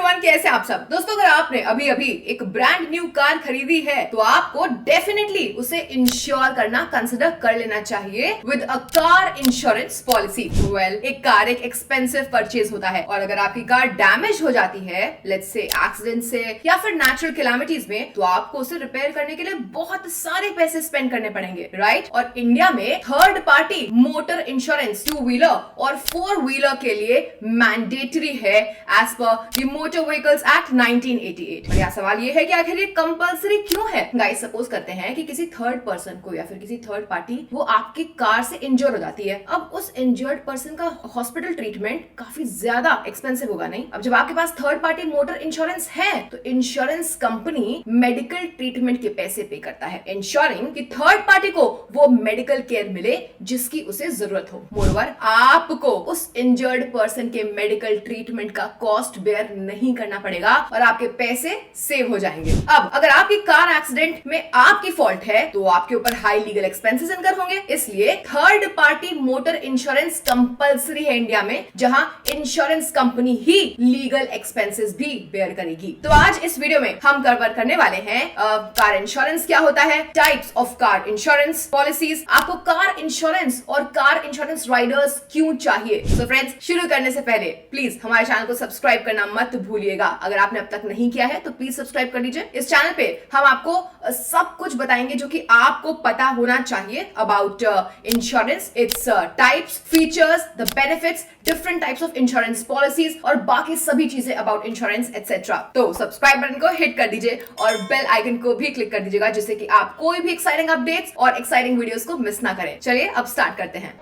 Everyone, कैसे आप सब दोस्तों। अगर आपने अभी अभी एक ब्रांड न्यू कार खरीदी है तो आपको डेफिनेटली उसे इंश्योर करना कंसिडर कर लेना चाहिए with a car insurance policy. Well, एक कार एक एक्सपेंसिव परचेज होता है और अगर आपकी कार डैमेज हो जाती है, लेट्स से एक्सीडेंट से या फिर नेचुरल कैलामिटीज में, तो आपको उसे रिपेयर करने के लिए बहुत सारे पैसे स्पेंड करने पड़ेंगे, राइट। और इंडिया में third party motor insurance 2 wheeler और 4 व्हीलर के लिए मैंडेटरी है as per the motor vehicles act 1988। और यहाँ सवाल ये है कि आखिर ये कंपलसरी क्यों है। गाइस, सपोज करते हैं कि किसी थर्ड पर्सन को या फिर किसी थर्ड पार्टी वो आपकी कार से इंजर्ड हो जाती है। अब उस इंजर्ड पर्सन का हॉस्पिटल ट्रीटमेंट काफी ज्यादा एक्सपेंसिव होगा, नहीं? अब जब आपके पास थर्ड पार्टी मोटर इंश्योरेंस है तो इंश्योरेंस कंपनी मेडिकल ट्रीटमेंट के पैसे पे करता है, इंश्योरिंग कि थर्ड पार्टी को वो मेडिकल केयर मिले जिसकी उसे जरूरत हो। मोरओवर, आपको उस इंजर्ड पर्सन के मेडिकल ट्रीटमेंट का कॉस्ट बेयर नहीं करना पड़ेगा और आपके पैसे सेव हो जाएंगे। अब अगर आपकी कार एक्सीडेंट में आपकी फॉल्ट है तो आपके ऊपर हाई लीगल एक्सपेंसेस इनकर होंगे, इसलिए third party motor insurance compulsory है इंडिया में, जहां इंश्योरेंस कंपनी ही लीगल एक्सपेंसेस भी बेयर करेगी। तो आज इस वीडियो में हम कवर करने वाले हैं कार इंश्योरेंस क्या होता है, types of car insurance policies, आपको कार इंश्योरेंस और कार इंश्योरेंस राइडर्स क्यों चाहिए। तो फ्रेंड्स, शुरू करने से पहले प्लीज हमारे चैनल को सब्सक्राइब करना मत भूलिएगा। अगर आपने अब तक नहीं किया है तो प्लीज सब्सक्राइब कर लीजिए। इस चैनल पे हम आपको सब कुछ बताएंगे जो कि आपको पता होना चाहिए about insurance, its types, features, the benefits, different types of insurance policies और बाकी सभी चीजें अबाउट इंश्योरेंस एटसेट्रा। तो सब्सक्राइब बटन को हिट कर दीजिए और बेल आइकन को भी क्लिक कर दीजिएगा जिससे कि आप कोई भी एक्साइटिंग अपडेट्स और एक्साइटिंग वीडियोस को मिस ना करें। चलिए अब स्टार्ट करते हैं।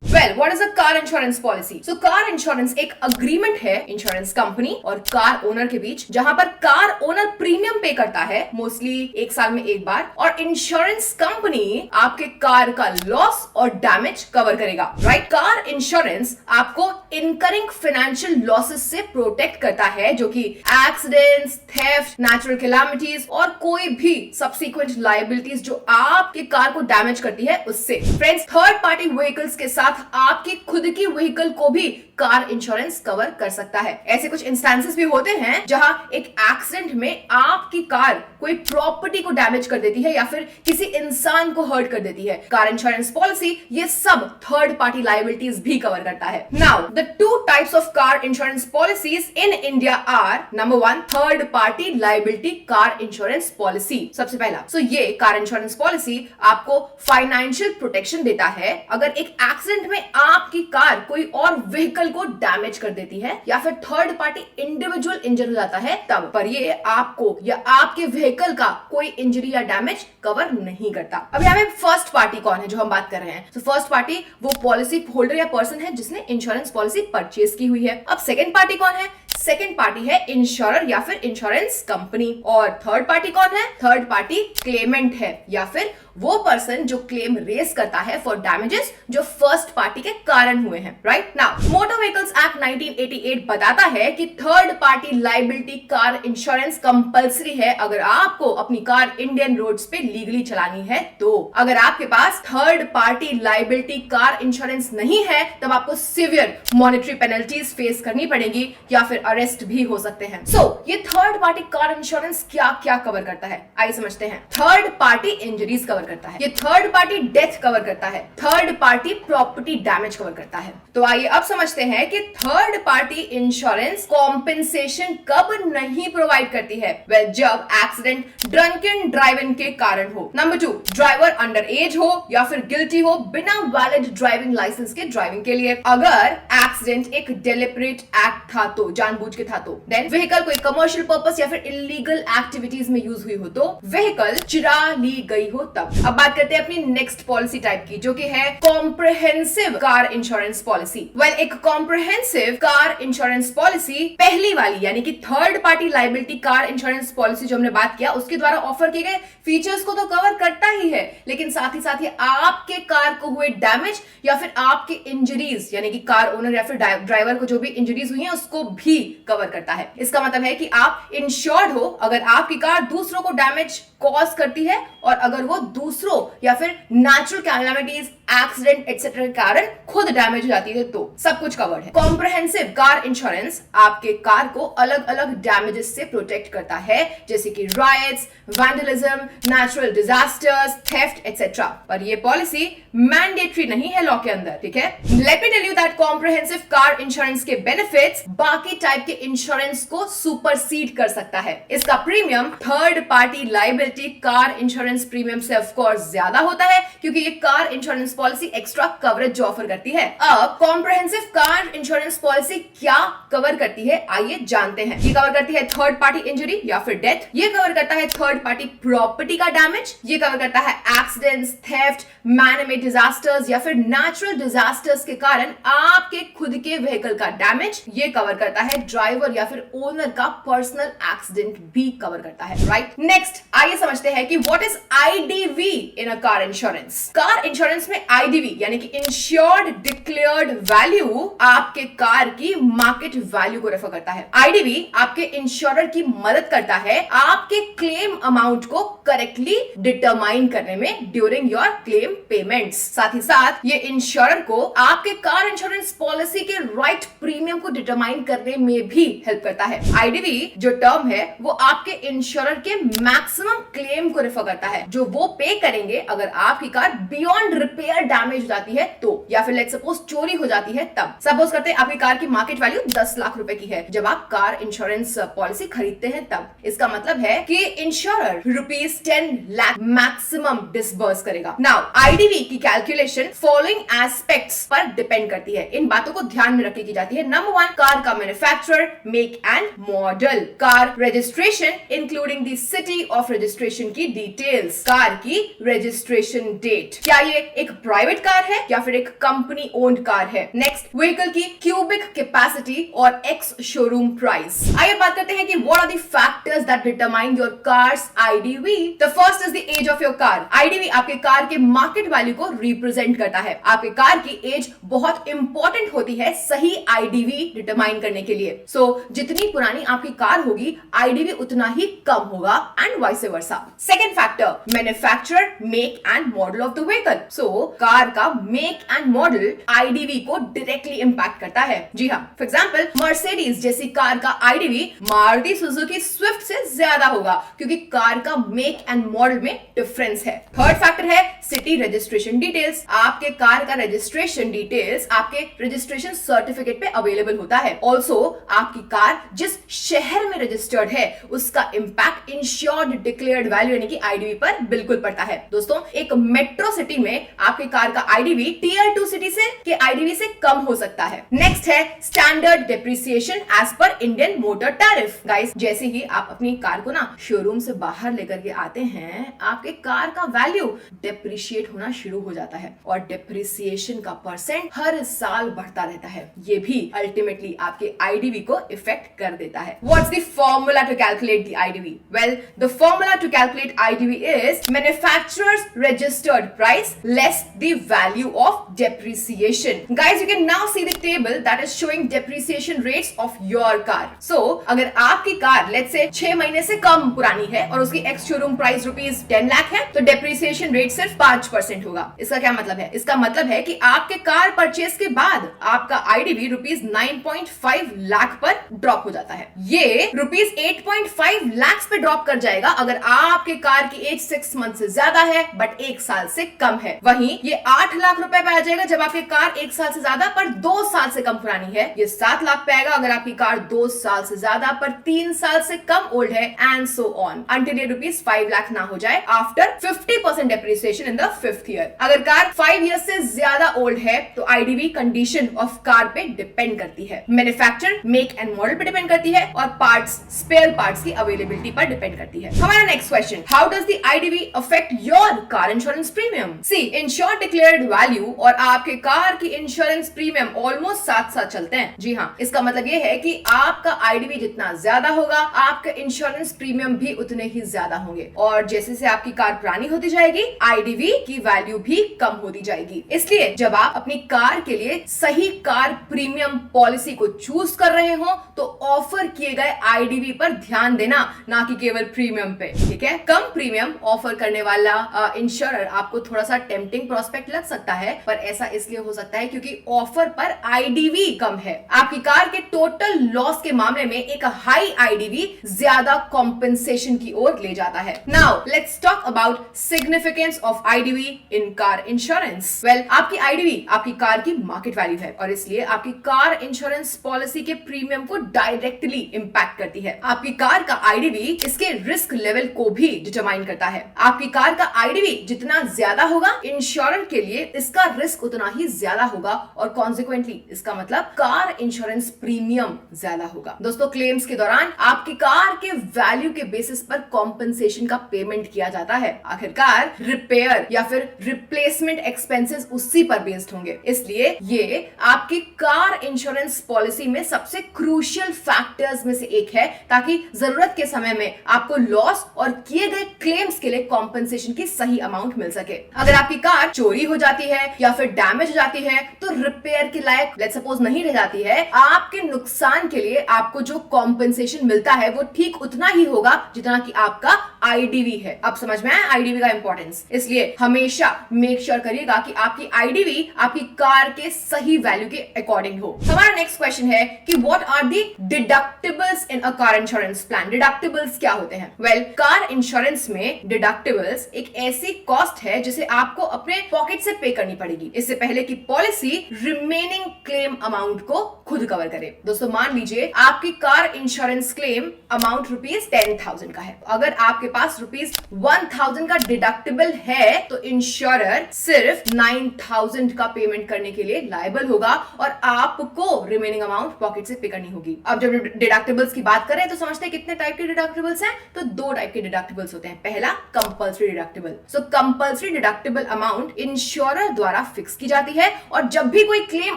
Well, what is a car insurance policy? So, car insurance एक अग्रीमेंट है इंश्योरेंस कंपनी और कार ओनर के बीच, जहां पर कार ओनर प्रीमियम पे करता है मोस्टली 1 साल में एक बार, और इंश्योरेंस कंपनी आपके कार का लॉस और डैमेज कवर करेगा, राइट। कार इंश्योरेंस आपको इनकरिंग फाइनेंशियल लॉसेस से प्रोटेक्ट करता है, जो कि एक्सीडेंट्स, थेफ्ट, नेचुरल कैलामिटीज और कोई भी सब्सिक्वेंट लायबिलिटीज जो आपके कार को डैमेज करती है उससे। फ्रेंड्स, थर्ड पार्टी व्हीकल्स के साथ आपकी खुद की व्हीकल को भी कार इंश्योरेंस कवर कर सकता है। ऐसे कुछ इंस्टेंसेस भी होते हैं जहां एक एक्सीडेंट में आपकी कार कोई प्रॉपर्टी को डैमेज कर देती है या फिर किसी इंसान को हर्ट कर देती है। कार इंश्योरेंस पॉलिसी ये सब थर्ड पार्टी लायबिलिटीज भी कवर करता है। Now the 2 types of car insurance policies in India are, number 1, third party liability car insurance policy. सबसे पहला, सो ये कार इंश्योरेंस पॉलिसी आपको फाइनेंशियल प्रोटेक्शन देता है अगर एक एक्सीडेंट में आपकी कार कोई और व्हीकल को डैमेज कर देती है या फिर थर्ड पार्टी इंडिविजुअल इंजर हो जाता है तब, पर ये आपको या आपके व्हीकल का कोई इंजरी या डैमेज कवर नहीं करता। अब यहाँ पे फर्स्ट पार्टी कौन है जो हम बात कर रहे हैं? तो फर्स्ट पार्टी वो पॉलिसी होल्डर या पर्सन है जिसने इंश्योरेंस पॉलिसी परचेज की हुई है। अब सेकंड पार्टी कौन है? सेकंड पार्टी है इंश्योरर या फिर इंश्योरेंस कंपनी। और थर्ड पार्टी कौन है? थर्ड पार्टी क्लेमेंट है या फिर वो पर्सन जो क्लेम रेज करता है फॉर डैमेजेस जो फर्स्ट पार्टी के कारण हुए हैं, right. Now motor vehicles act 1988 बताता है कि third party liability car insurance compulsory है अगर आपको अपनी कार इंडियन रोड्स पे लीगली चलानी है। तो अगर आपके पास third party liability car insurance नहीं है तब आपको सिवियर मॉनेटरी पेनल्टीज फेस करनी पड़ेगी या फिर अरेस्ट भी हो सकते हैं। सो ये थर्ड पार्टी कार इंश्योरेंस क्या क्या कवर करता है, आइए समझते हैं। थर्ड पार्टी इंजरीज कवर करता है, ये थर्ड पार्टी डेथ कवर करता है, third party property damage cover करता है। तो आइए अब समझते हैं कि थर्ड पार्टी इंश्योरेंस कॉम्पेंसेशन कब नहीं प्रोवाइड करती है। वेल, जब एक्सीडेंट ड्रंकन ड्राइविंग के कारण हो, नंबर 2, ड्राइवर अंडर एज हो या फिर गिल्टी हो बिना वैलिड ड्राइविंग लाइसेंस के ड्राइविंग के लिए, अगर एक्सीडेंट एक डेलिबरेट एक्ट था तो, जानबूझ के था तो, देन व्हीकल कोई कमर्शियल पर्पस या फिर इलीगल एक्टिविटीज में यूज हुई हो तो, व्हीकल चुरा ली गई हो तब। अब बात करते हैं अपनी नेक्स्ट पॉलिसी टाइप की जो कि है comprehensive car insurance policy. Well, एक कॉम्प्रिहेंसिव कार इंश्योरेंस पॉलिसी पहली वाली यानी कि third party liability car insurance policy जो हमने बात किया उसके द्वारा ऑफर किए गए फीचर्स को तो कवर करता ही है, लेकिन साथ ही आपके कार को हुए डैमेज या फिर आपके इंजरीज यानी कि कार ओनर या फिर ड्राइवर को जो भी इंजरीज हुई है उसको भी कवर करता है। इसका मतलब है कि आप इंश्योर्ड हो अगर आपकी कार दूसरों को डैमेज कॉज करती है और अगर वो दूसरों या फिर नेचुरल कैलामिटीज, एक्सीडेंट एटसेट्रा के कारण खुद डैमेज हो जाती है तो सब कुछ कवर्ड है। कॉम्प्रहेंसिव कार इंश्योरेंस आपके कार को अलग अलग डैमेजेस से प्रोटेक्ट करता है, जैसे कि rights, vandalism, natural disasters, theft etcetera. पर ये पॉलिसी मैंडेटरी नहीं है लॉ के अंदर, ठीक है। Let me tell you that comprehensive car insurance के बेनिफिट्स बाकी टाइप के इंश्योरेंस को सुपरसीड कर सकता है। इसका premium third party liability car insurance premium से ऑफ कोर्स ज्यादा होता है, क्योंकि ये car insurance policy extra coverage जो ऑफर करती है। अब कॉम्प्रहेंसिव कार इंश्योरेंस पॉलिसी क्या कवर करती है, आइए जानते हैं। ये कवर करती है थर्ड पार्टी इंजरी या फिर डेथ, ये कवर करता है थर्ड पार्टी प्रॉपर्टी का डैमेज, ये कवर करता है accidents, theft, man made disasters या फिर नेचुरल डिजास्टर्स के कारण आपके खुद के व्हीकल का डैमेज, ये कवर करता है ड्राइवर या फिर ओनर का पर्सनल एक्सीडेंट भी कवर करता है, राइट। नेक्स्ट आइए समझते हैं कि what is IDV in a car insurance. Car insurance में आईडीवी यानी कि इंश्योर्ड डिक्लेयर्ड वैल्यू आपके कार की मार्केट वैल्यू को रेफर करता है। आईडीवी आपके इंश्योरर की मदद करता है आपके क्लेम अमाउंट को करेक्टली डिटरमाइन करने में ड्यूरिंग योर क्लेम पेमेंट्स। साथ ही साथ ये इंश्योरर को आपके कार इंश्योरेंस पॉलिसी के राइट प्रीमियम को डिटरमाइन करने में भी हेल्प करता है। आईडीवी जो टर्म है वो आपके इंश्योरर के मैक्सिमम क्लेम को रेफर करता है, जो वो पे करेंगे अगर आपकी कार बियॉन्ड रिपेयर डैमेज हो जाती है तो, या फिर लेट्स सपोज चोरी हो जाती है तब। सपोज करते हैं आपकी कार की मार्केट वैल्यू 10 लाख रुपए की है जब आप कार इंश्योरेंस पॉलिसी खरीदते हैं तब। इसका मतलब है कि इंश्योरर ₹10 लाख मैक्सिमम डिसबर्स करेगा। नाउ आईडीवी की कैलकुलेशन फॉलोइंग एस्पेक्ट्स पर डिपेंड करती है। इन बातों को ध्यान में रखी जाती है। नंबर 1, कार का manufacturer, make and model, car registration including the city of registration की डिटेल्स, कार की रजिस्ट्रेशन डेट, क्या ये एक प्राइवेट कार है या फिर एक कंपनी ओन्ड कार है। नेक्स्ट, व्हीकल की क्यूबिक कैपेसिटी और एक्स शोरूम प्राइस। आइए बात करते हैं कि what are the factors that determine your car's IDV. The first is the age of your car. IDV आपके कार के मार्केट वैल्यू को रिप्रेजेंट करता है। आपके कार की एज बहुत इंपॉर्टेंट होती है सही आईडीवी डिटरमाइन करने के लिए। सो जितनी पुरानी आपकी कार होगी आईडीवी उतना ही कम होगा and vice versa. Second factor, manufacturer, make and model of the vehicle. So car का मेक एंड मॉडल आईडीवी को डायरेक्टली इंपैक्ट करता है। जी हाँ, फॉर एग्जांपल मर्सिडीज जैसी कार का आईडीवी मारुति सुजुकी स्विफ्ट से ज्यादा होगा, क्योंकि कार का मेक एंड मॉडल में डिफरेंस है। थर्ड फैक्टर है सिटी रजिस्ट्रेशन डिटेल्स। आपके कार का रजिस्ट्रेशन डिटेल्स आपके रजिस्ट्रेशन सर्टिफिकेट पे अवेलेबल होता है। ऑल्सो आपकी कार जिस शहर में रजिस्टर्ड है उसका इंपैक्ट इंश्योर्ड डिक्लेयर्ड वैल्यू यानी कि आईडीवी पर बिल्कुल पड़ता है। दोस्तों, एक मेट्रो सिटी में आपकी कार का आईडीवी टियर 2 सिटी से के आईडीवी से कम हो सकता है। नेक्स्ट है standard depreciation as per Indian motor tariff. Guys, जैसे ही आप अपनी कार को ना शोरूम से बाहर लेकर के आते हैं आपके कार का वैल्यू डेप्रिशिएट होना शुरू हो जाता है और डेप्रिसिएशन का परसेंट हर साल बढ़ता रहता है। ये भी अल्टीमेटली आपके आईडीवी को इफेक्ट कर देता है। What's the formula to calculate the IDV? Well, the formula to calculate IDV is manufacturer's registered price less the value of depreciation. Guys, you can now see the table that is showing depreciation rates of your car. So अगर आपकी car let's say 6 महीने से कम पुरानी है और उसकी x showroom price ₹10 lakh है तो डेप्रिसिएशन रेट सिर्फ 5% होगा। इसका क्या मतलब है? इसका मतलब है कि आपके कार परचेस के बाद आपका आईडीवी ₹9.5 लाख पर ड्रॉप हो जाता है। ये ₹8.5 लाख पे ड्रॉप कर जाएगा अगर आपके कार की एज 6 मंथ से ज्यादा है बट 1 साल से कम है। वहीं ये 8 लाख रुपए पे आ जाएगा जब आपकी कार 1 साल से ज्यादा पर 2 साल से कम पुरानी है। ये 7 लाख पे आएगा अगर आपकी कार 2 साल से ज्यादा पर 3 साल से कम ओल्ड है एंड सो ऑन अंटिल ये ₹5 लाख ना हो जाए after 50% depreciation in the 5th year. अगर कार 5 इयर्स से ज्यादा ओल्ड है तो आईडीवी कंडीशन ऑफ कार पे डिपेंड करती है, मैन्युफैक्चरर, मेक एंड मॉडल पे डिपेंड करती है और पार्ट्स, स्पेयर पार्ट्स की अवेलेबिलिटी पर डिपेंड करती है। हमारा next question, how does the IDV affect your car insurance premium? C, insured declared value और आपके कार की इंश्योरेंस प्रीमियम ऑलमोस्ट साथ साथ चलते हैं। जी हाँ, इसका मतलब ये है कि आपका आईडीवी जितना ज्यादा होगा आपका इंश्योरेंस प्रीमियम भी उतने ही ज्यादा होंगे और जैसे से आपकी कार पुरानी होती जाएगी आईडीवी की वैल्यू भी कम होती जाएगी। इसलिए जब आप अपनी कार के लिए सही कार प्रीमियम पॉलिसी को चूज कर रहे हो तो ऑफर किए गए आईडीवी पर ध्यान देना, ना कि केवल प्रीमियम पे। ठीक है, कम प्रीमियम ऑफर करने वाला इंश्योरर आपको थोड़ा सा टेम्पटिंग प्रोस्पेक्ट लग सकता है पर ऐसा इसलिए हो सकता है क्योंकि ऑफर पर आईडीवी कम है। आपकी कार के टोटल लॉस के मामले में एक हाई आईडीवी ज्यादा कॉम्पेंसेशन की ओर ले जाता है। Now let's talk about significance of IDV in car insurance. Well, आपकी आईडीवी आपकी कार की मार्केट वैल्यू है और इसलिए आपकी कार इंश्योरेंस पॉलिसी के प्रीमियम को डायरेक्टली इंपैक्ट करती है। आपकी कार का आईडीवी इसके रिस्क लेवल को भी डिटरमाइन करता है। आपकी कार का आईडीवी जितना ज्यादा होगा, इंश्योरर के लिए इसका रिस्क उतना ही ज्यादा होगा और कॉन्सिक्वेंटली इसका मतलब कार इंश्योरेंस प्रीमियम ज्यादा होगा। दोस्तों, क्लेम्स के दौरान आपकी कार के वैल्यू के बेसिस पर कॉम्पेंसेशन का पेमेंट किया जाता है। आखिरकार रिपेयर या फिर रिप्लेसमेंट एक्सपेंसेस उसी पर बेस्ड होंगे, इसलिए ये आपकी कार इंश्योरेंस पॉलिसी में सबसे क्रूशियल फैक्टर्स में से एक है, ताकि जरूरत के समय में आपको लॉस और किए गए क्लेम्स के लिए कॉम्पेंसेशन की सही अमाउंट मिल सके। अगर आपकी कार चोरी हो जाती है या फिर डैमेज हो जाती है तो रिपेयर के लायक लेट्स सपोज नहीं रह जाती है, आपके नुकसान के लिए आपको जो कॉम्पेंसेशन मिलता है वो ठीक उतना ही होगा जितना कि आपका आईडीवी है। अब समझ में आया आईडीवी का इंपॉर्टेंस। इसलिए हमेशा मेक श्योर करिएगा कि आपकी आईडीवी आपकी कार के सही वैल्यू के अकॉर्डिंग हो। हमारा नेक्स्ट क्वेश्चन है कि what are the deductibles in a car insurance plan. Deductibles क्या होते हैं? वेल, कार इंश्योरेंस में डिडक्टिबल्स एक ऐसी कॉस्ट है जिसे आपको अपने पॉकेट से पे करनी पड़ेगी इससे पहले कि पॉलिसी रिमेनिंग क्लेम अमाउंट को खुद कवर करे। दोस्तों, मान लीजिए आपकी कार इंश्योरेंस क्लेम अमाउंट ₹10,000 का है। अगर आपके पास ₹1,000 का डिडक्टिबल है तो इंश्योरर सिर्फ 9,000 का पेमेंट करने के लिए लायबल होगा और आपको रिमेनिंग अमाउंट पॉकेट से पे करनी होगी। अब जब डिडक्टिबल्स की बात करें तो समझते हैं कितने टाइप के डिडक्टिबल्स हैं। तो 2 टाइप के डिडक्टिबल्स होते हैं। पहला, कंपल्सरी डिडक्टिबल। सो कंपल्सरी डिडक्टिबल अमाउंट इंश्योरर द्वारा फिक्स की जाती है और जब भी कोई क्लेम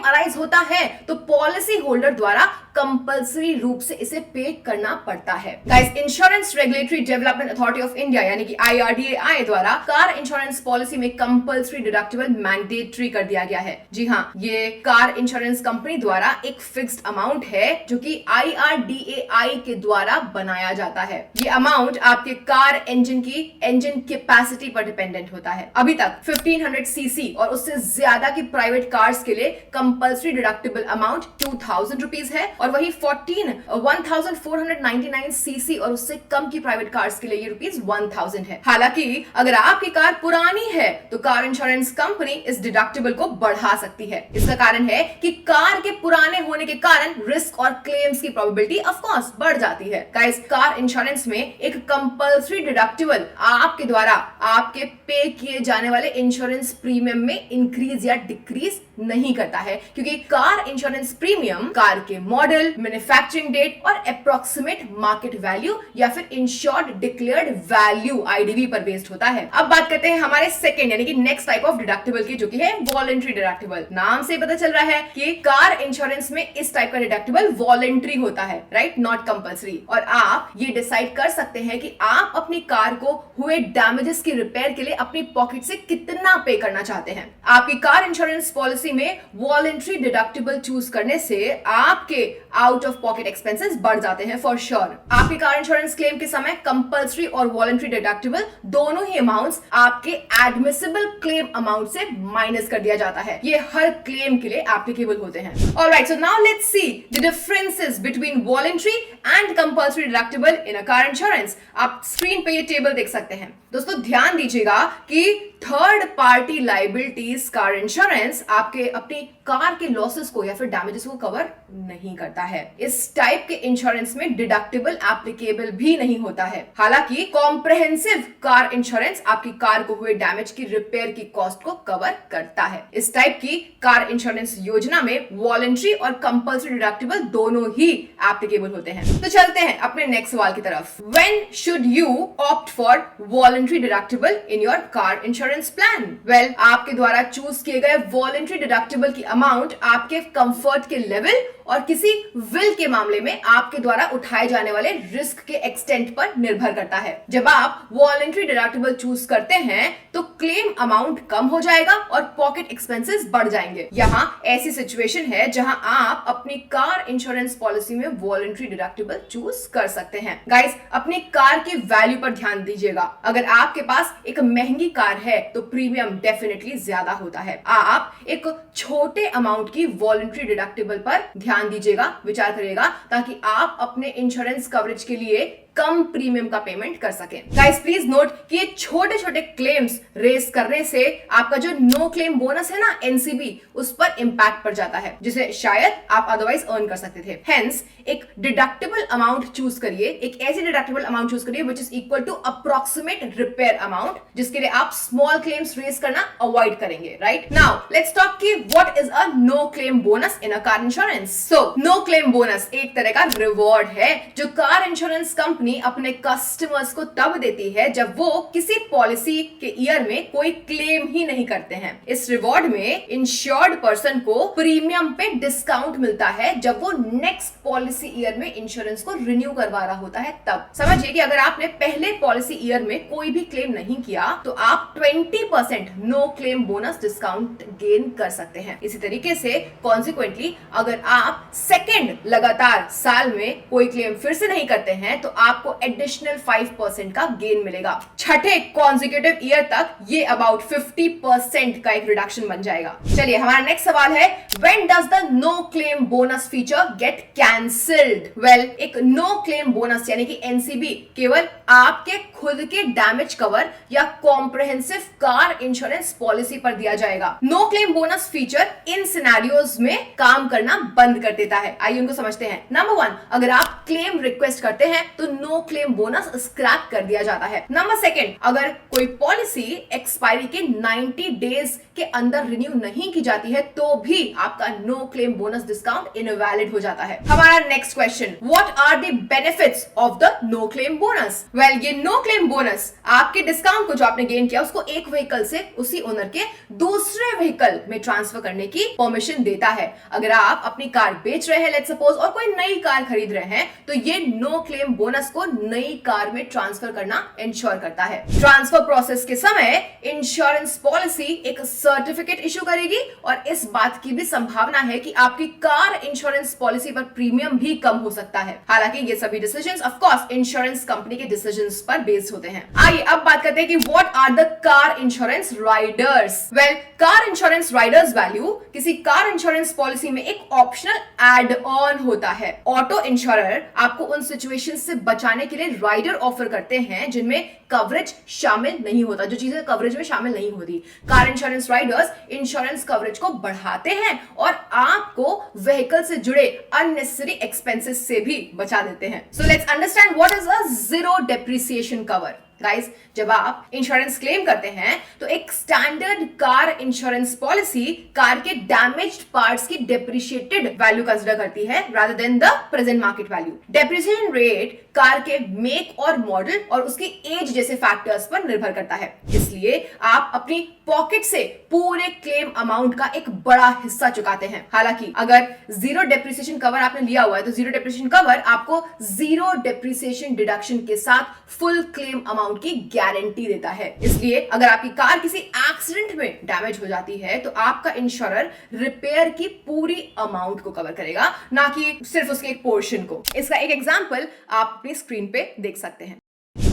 अराइज होता है तो पॉलिसी होल्डर द्वारा कंपल्सरी रूप से इसे पे करना पड़ता है। Guys, insurance regulatory development authority of India यानी कि IRDAI द्वारा कार इंश्योरेंस पॉलिसी में कंपल्सरी डिडक्टिबल मैंडेटरी कर दिया गया है। जी हाँ, ये कार इंश्योरेंस कंपनी द्वारा एक फिक्स्ड अमाउंट है जो कि IRDAI के द्वारा बनाया जाता है। ये अमाउंट आपके कार इंजन की इंजन कैपेसिटी पर डिपेंडेंट होता है। अभी तक 1500 सीसी और उससे ज्यादा की प्राइवेट कार्स के लिए कंपल्सरी डिडक्टिबल अमाउंट ₹2,000 है और वही 1499 सीसी और उससे कम की प्राइवेट कार्स के लिए ये ₹1,000 है। हालांकि अगर आपकी कार पुरानी है तो कार इंश्योरेंस कंपनी इस डिडक्टिबल को बढ़ा सकती है। इसका कारण है कि कार के पुराने होने के कारण रिस्क और क्लेम्स की प्रोबेबिलिटी ऑफ कोर्स बढ़ जाती है। गाइस, कार इंश्योरेंस में एक कंपल्सरी डिडक्टिबल आपके द्वारा आपके पे किए जाने वाले इंश्योरेंस प्रीमियम में इंक्रीज या डिक्रीज नहीं करता है, क्योंकि कार इंश्योरेंस प्रीमियम कार के मॉडल, मैन्युफैक्चरिंग डेट और अप्रोक्सीमेट मार्केट वैल्यू या फिर इंश्योर्ड डिक्लेयर्ड वैल्यू आईडीवी पर बेस्ड होता है। अब बात करते हैं हमारे सेकंड यानी कि नेक्स्ट टाइप ऑफ डिडक्टिबल की, जो कि है वॉलंटरी डिडक्टिबल। नाम से पता चल रहा है कि कार इंश्योरेंस में इस टाइप का डिडक्टिबल वॉलंटरी होता है, राइट, नॉट कंपल्सरी। और आप ये डिसाइड कर सकते हैं कि आप अपनी कार को हुए डैमेजेस की रिपेयर के लिए अपनी पॉकेट से कितना पे करना चाहते हैं। आपकी कार इंश्योरेंस पॉलिसी में वॉलंटरी डिडक्टिबल चूज करने से आपके आउट ऑफ पॉकेट एक्सपेंसेस बढ़ जाते हैं फॉर श्योर। आपके कार इंश्योरेंस क्लेम के समय कंपल्सरी और वॉलंटरी डिडक्टिबल दोनों ही अमाउंट्स आपके एडमिसिबल क्लेम अमाउंट से माइनस कर दिया जाता है। ये हर क्लेम के लिए एप्लीकेबल होते हैं। Alright, so now let's see the differences between voluntary and compulsory deductible in a car insurance. आप स्क्रीन पे ये टेबल देख सकते हैं। दोस्तों, ध्यान दीजिएगा कि third party liabilities car insurance आपके अपनी कार के लॉसेस को या फिर डैमेजेस को कवर नहीं करता है। इस टाइप के इंश्योरेंस में डिडक्टिबल एप्लीकेबल भी नहीं होता है। हालांकि कॉम्प्रिहेंसिव कार इंश्योरेंस आपकी कार को हुए डैमेज की रिपेयर की कॉस्ट को कवर करता है। इस टाइप की कार इंश्योरेंस योजना में वॉलंटरी और कंपल्सरी डिडक्टिबल दोनों ही एप्लीकेबल होते हैं। तो चलते हैं अपने नेक्स्ट सवाल की तरफ। When should you opt for voluntary deductible in your car insurance plan? Well, आपके द्वारा चूज किए गए वॉलंटरी डिडक्टिबल की अमाउंट आपके कंफर्ट के लेवल और किसी विल के मामले में आपके द्वारा उठाए जाने वाले रिस्क के एक्सटेंट पर निर्भर करता है। जब आप वॉलंटरी डिडक्टिबल चूज करते हैं तो क्लेम अमाउंट कम हो जाएगा और पॉकेट एक्सपेंसेस बढ़ जाएंगे। यहाँ ऐसी सिचुएशन है जहां आप अपनी कार इंश्योरेंस पॉलिसी में वॉलंटरी डिडक्टिबल चूज कर सकते हैं। गाइस, अपनी कार की वैल्यू पर ध्यान दीजिएगा। अगर आपके पास एक महंगी कार है तो प्रीमियम डेफिनेटली ज्यादा होता है। आप एक छोटे अमाउंट की वॉलंटरी डिडक्टिबल पर ध्यान दीजिएगा, विचार करिएगा, ताकि आप अपने इंश्योरेंस कवरेज के लिए कम प्रीमियम का पेमेंट कर सकें। गाइस, प्लीज नोट कि ये छोटे छोटे क्लेम्स रेस करने से आपका जो नो क्लेम बोनस है ना, एनसीबी, उस पर इंपैक्ट पड़ जाता है, जिसे शायद आप अदरवाइज अर्न कर सकते थे। हेंस एक डिडक्टिबल अमाउंट चूज करिए, एक ऐसी डिडक्टिबल अमाउंट चूज करिए which is equal to approximate repair amount, जिसके लिए आप स्मॉल क्लेम्स रेस करना अवॉइड करेंगे। राइट नाउ लेट्स टॉक कि what is a no claim bonus in a car insurance. So no claim bonus एक तरह का रिवॉर्ड है जो कार इंश्योरेंस कंपनी अपने कस्टमर्स को तब देती है जब वो किसी पॉलिसी के ईयर में कोई क्लेम ही नहीं करते हैं। इस रिवॉर्ड में इंश्योर्ड पर्सन को प्रीमियम पे डिस्काउंट मिलता है जब वो नेक्स्ट पॉलिसी ईयर में इंश्योरेंस को रिन्यू करवा रहा होता है। तब समझिए कि अगर आपने पहले पॉलिसी ईयर में कोई भी क्लेम नहीं किया तो आप 20% no claim bonus discount gain कर सकते हैं। इसी तरीके से कॉन्सिक्वेंटली अगर आप सेकेंड लगातार साल में कोई क्लेम फिर से नहीं करते हैं तो आपको एडिशनल 5% का गेन मिलेगा। छठे कॉन्जिक्यूटिव ईयर तक ये अबाउट 50% का एक रिडक्शन बन जाएगा। चलिए, हमारा नेक्स्ट सवाल है, when does the no claim bonus feature get cancelled? Well, एक नो क्लेम बोनस यानी कि एनसीबी केवल आपके खुद के डैमेज कवर या कॉम्प्रिहेंसिव कार इंश्योरेंस पॉलिसी पर दिया जाएगा। नो क्लेम बोनस फीचर इन सिनेरियोज में काम करना बंद कर देता है। आइए उनको समझते हैं। नंबर 1, अगर आप क्लेम रिक्वेस्ट करते हैं तो नो क्लेम बोनस स्क्रैप कर दिया जाता है। नंबर 2, अगर कोई पॉलिसी एक्सपायरी के 90 डेज के अंदर रिन्यू नहीं की जाती है तो भी आपका no claim bonus discount invalid हो जाता है। हमारा next question, what are the benefits of the no claim bonus? Well, ये नो क्लेम बोनस आपके डिस्काउंट को जो आपने गेन किया उसको एक व्हीकल से उसी ओनर के दूसरे व्हीकल में ट्रांसफर करने की परमिशन देता है। अगर आप अपनी कार बेच रहे हैं लेट्स सपोज और कोई नई कार खरीद रहे हैं तो ये नो क्लेम बोनस को नई कार में ट्रांसफर करना इंश्योर करता है। ट्रांसफर प्रोसेस के समय इंश्योरेंस पॉलिसी एक सर्टिफिकेट इशू करेगी और इस बात की भी संभावना है कि आपकी कार इंश्योरेंस पॉलिसी पर प्रीमियम भी कम हो सकता है। हालांकि ये सभी decisions of course insurance company के डिसीजंस पर बेस्ड होते हैं। आइए अब बात करते हैं कि what are the car insurance riders? Well, car insurance riders value किसी कार इंश्योरेंस पॉलिसी में एक ऑप्शनल एड ऑन होता है। ऑटो इंश्योरर आपको उन सिचुएशंस से बचाने के लिए राइडर ऑफर करते हैं जिनमें कवरेज शामिल नहीं होता, जो चीजें कवरेज में शामिल नहीं होती। Car insurance Riders insurance coverage को बढ़ाते हैं और आपको व्हीकल से जुड़े अननेसेसरी एक्सपेंसेस से भी बचा देते हैं। So let's understand what is a zero depreciation cover. Guys, जब आप इंश्योरेंस क्लेम करते हैं तो एक standard car insurance policy car के डैमेज्ड पार्ट्स की डेप्रिशिएटेड वैल्यू कंसीडर करती है rather than the present market value. Depreciation rate car के मेक और मॉडल और उसकी एज जैसे फैक्टर्स पर निर्भर करता है। इसलिए आप अपनी पॉकेट से पूरे क्लेम अमाउंट का एक बड़ा हिस्सा चुकाते हैं। हालांकि अगर जीरो डेप्रिसिएशन कवर आपने लिया हुआ है तो जीरो डेप्रिसिएशन कवर आपको जीरो डेप्रिसिएशन डिडक्शन के साथ फुल क्लेम अमाउंट की गारंटी देता है। इसलिए अगर आपकी कार किसी एक्सीडेंट में डैमेज हो जाती है तो आपका इंश्योरर रिपेयर की पूरी अमाउंट को कवर करेगा, ना कि सिर्फ उसके एक पोर्शन को। इसका एक एग्जांपल आप अपनी स्क्रीन पे देख सकते हैं।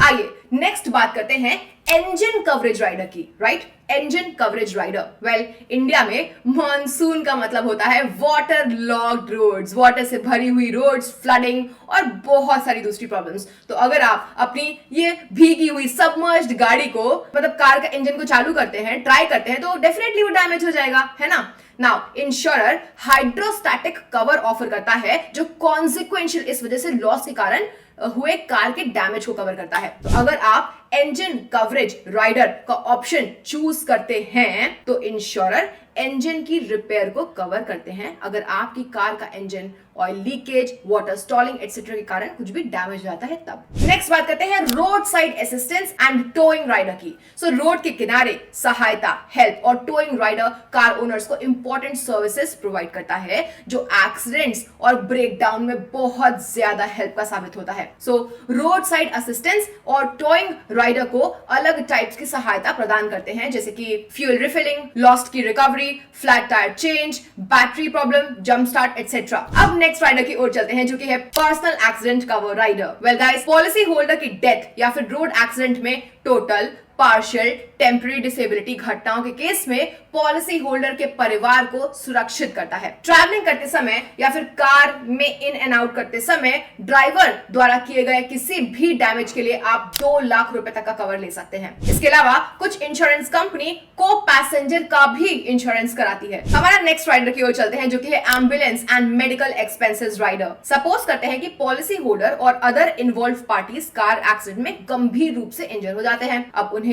आइए नेक्स्ट बात करते हैं इंजन कवरेज राइडर की। Right, engine coverage rider. Well, India में मानसून का मतलब होता है वाटर लॉक्ड रोड्स, वाटर से भरी हुई रोड्स, फ्लडिंग और बहुत सारी दूसरी प्रॉब्लम्स। तो अगर आप अपनी ये भीगी हुई सबमर्ज्ड गाड़ी को, मतलब कार का इंजन को चालू करते हैं, ट्राई करते हैं, तो डेफिनेटली वो डैमेज हो जाएगा, है ना। Now insurer hydrostatic cover offer करता है जो कॉन्सिक्वेंशियल इस वजह से लॉस के कारण हुए कार के डैमेज को कवर करता है। तो अगर आप इंजन कवरेज राइडर का ऑप्शन चूज करते हैं तो इंश्योरर इंजन की रिपेयर को कवर करते हैं अगर आपकी कार का engine oil leakage, water stalling etcetera के कारण कुछ भी डैमेज हो जाता है तब। नेक्स्ट बात करते हैं road side assistance and towing rider की। सो रोड के किनारे सहायता, हेल्प और टोइंग राइडर कार ओनर्स को इंपॉर्टेंट सर्विसेज प्रोवाइड करता है जो एक्सीडेंट्स और ब्रेकडाउन में बहुत ज्यादा हेल्प का साबित होता है। सो रोड साइड असिस्टेंस और टोइंग राइडर को अलग टाइप्स की सहायता प्रदान करते हैं जैसे कि फ्यूल रिफिलिंग, लॉस्ट की recovery, flat tyre change, battery problem, jump start etcetera. अब नेक्स्ट राइडर की ओर चलते हैं जो कि है personal accident cover rider. Well guys, policy holder की डेथ या फिर रोड एक्सीडेंट में टोटल, पार्शियल, टेम्पररी डिसेबिलिटी घटनाओं के केस में पॉलिसी होल्डर के परिवार को सुरक्षित करता है। ट्रैवलिंग करते समय या फिर कार में इन एंड आउट करते समय ड्राइवर द्वारा किए गए किसी भी डैमेज के लिए आप 2 लाख रुपए तक का कवर ले सकते हैं। इसके अलावा कुछ इंश्योरेंस कंपनी को पैसेंजर का भी इंश्योरेंस कराती है। हमारा नेक्स्ट राइडर की ओर चलते हैं जो कि है ambulance and medical expenses rider. Suppose करते हैं कि पॉलिसी होल्डर और other involve parties car accident में गंभीर रूप से इंजर हो जाते हैं। अब उन्हें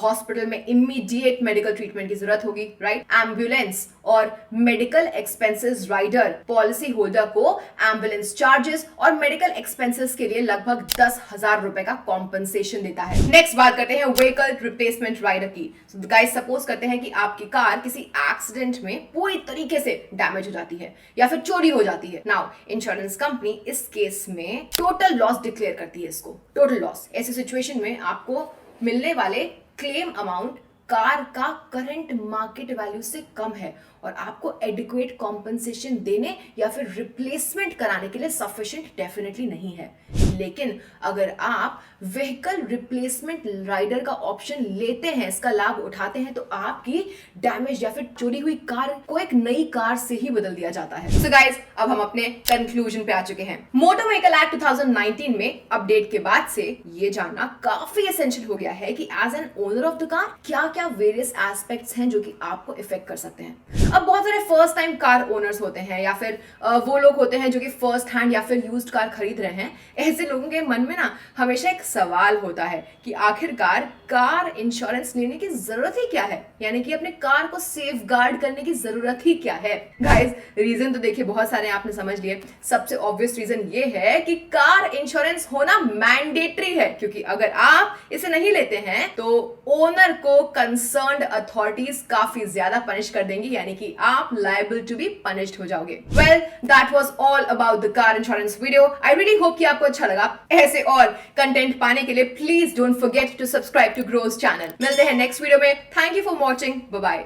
हॉस्पिटल में इमीडिएट मेडिकल ट्रीटमेंट की जरूरत होगी, राइट? एम्बुलेंस और medical expenses rider policy holder को एम्बुलेंस चार्जेस और मेडिकल एक्सपेंसेस के लिए लगभग 10,000 रुपए का कॉम्पनसेशन देता है। नेक्स्ट बात करते हैं व्हीकल रिप्लेसमेंट राइडर की। गाइस, सपोज करते हैं कि आपकी कार किसी एक्सीडेंट में पूरी तरीके से डैमेज हो जाती है या फिर चोरी हो जाती है। नाउ इंश्योरेंस कंपनी इस केस में टोटल लॉस डिक्लेयर करती है इसको, टोटल लॉस। ऐसी सिचुएशन में आपको मिलने वाले क्लेम अमाउंट कार का करंट मार्केट वैल्यू से कम है और आपको एडिक्वेट कॉम्पनसेशन देने या फिर रिप्लेसमेंट कराने के लिए सफिशिएंट डेफिनेटली नहीं है। लेकिन अगर आप व्हीकल रिप्लेसमेंट राइडर का ऑप्शन लेते हैं, इसका लाभ उठाते हैं, तो आपकी डैमेज या फिर चोरी हुई कार को एक नई कार से ही बदल दिया जाता है। सो गाइस, अब हम अपने कंक्लूजन पे आ चुके हैं। मोटर व्हीकल एक्ट 2019 में अपडेट के बाद से ये जानना काफी एसेंशियल हो गया है कि as an owner of the car क्या क्या वेरियस एस्पेक्ट्स हैं जो कि आपको इफेक्ट कर सकते हैं। अब बहुत सारे फर्स्ट टाइम कार ओनर्स होते हैं या फिर वो लोग होते हैं जो कि फर्स्ट हैंड या फिर यूज्ड कार खरीद रहे हैं। ऐसे लोगों के मन में ना हमेशा एक सवाल होता है कि आखिरकार कार इंश्योरेंस लेने की जरूरत ही क्या है, यानी कि अपने कार को सेफ गार्ड करने की जरूरत ही क्या है। गाइस, रीजन तो देखिए बहुत सारे आपने समझ लिए। सबसे ऑब्वियस रीजन ये है कि कार इंश्योरेंस होना मैंडेटरी है, क्योंकि अगर आप इसे नहीं लेते हैं तो ओनर को कंसर्न्ड अथॉरिटीज काफी ज्यादा पनिश कर देंगी, यानी कि आप लायबल टू बी पनिश्ड हो जाओगे। Well, that was all about the car insurance video. I really hope कि आपको अच्छा लगा। ऐसे और कंटेंट पाने के लिए please don't forget to subscribe to Groww's channel. मिलते हैं नेक्स्ट वीडियो में। Thank you for watching. Bye bye.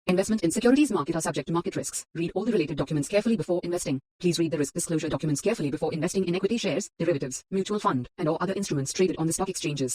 Investment in securities market are subject to market risks. Read all the related documents carefully before investing. Please read the risk disclosure documents carefully before investing in equity shares, derivatives, mutual fund, and or other instruments traded on the stock exchanges.